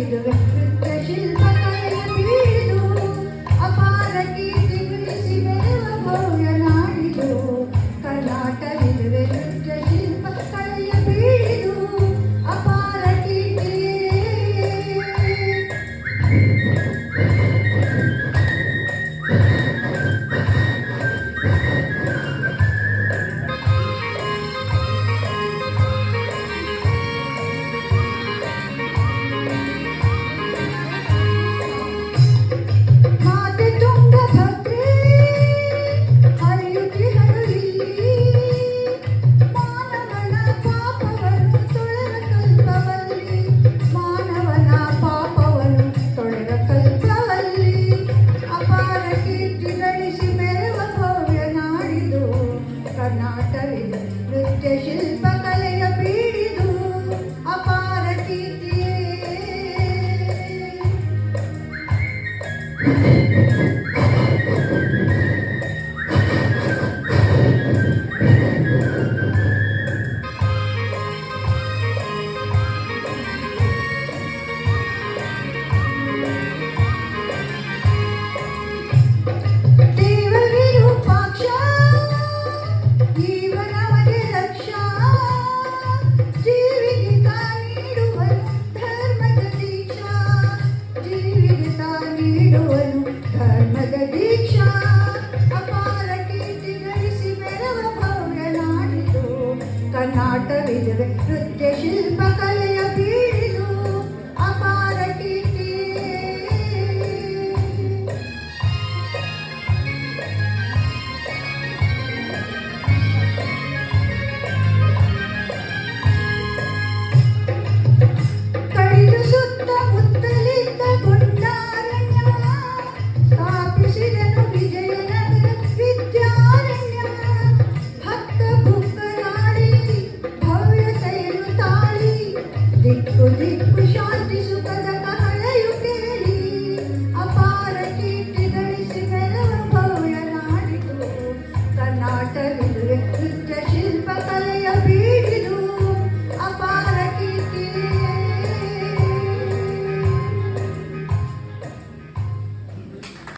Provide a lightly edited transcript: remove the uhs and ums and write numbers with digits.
ಕನಾಟವಿದುವೆ ನೃತ್ಯ ಶಿಲ್ಪ ಕಲೆಯ ಬೀಡು ಅಪಾರ ಕೀರ್ತಿ ಗಳಿಸಿ ಬೆಳೆವ ಭವ್ಯ ನಾಡಿದು ಕರ್ನಾಟವಿದುವೆ ನೃತ್ಯ ಶಿಲ್ಪ ಕಲೆಯ ಬೀಡು ಅಪಾರ ಕೀರ್ತಿಯೇ ಕರ್ನಾಟವಿದು ನೃತ್ಯ ಶಿಲ್ಪ ಕಲೆಯ ಬೀಡಿದು ಅಪಾರ ಕೀರ್ತಿಯೇ ಧರ್ಮದ ದೀಕ್ಷಾ ಅಪಾರ ಕೀರ್ತಿ ಗಳಿಸಿ ಮೆರವ ಭವ್ಯ ನಾಡಿದು ಕರ್ನಾಟವಿದುವೆ ನೃತ್ಯ ಶಿಲ್ಪ ಕಲೆಯ ಬೀಡಿದು ಅಪಾರ ಕೀರ್ತಿಯೇ ಕಡಿದು ಸುತ್ತಮುತ್ತಲಿದ್ದ ಗುಂಡಾರಣ್ಯ ಸ್ಥಾಪಿಸಿದನು ವಿಜಯನಗರ ವಿದ್ಯಾರಣ್ಯ ಭಕ್ತ ಬುಕ್ಕರಾಡಿ ಭವ್ಯತೆಯನ್ನು ತಾಳಿ ದಿಕ್ಕು ದಿಕ್ಕು ಶಾಂತಿ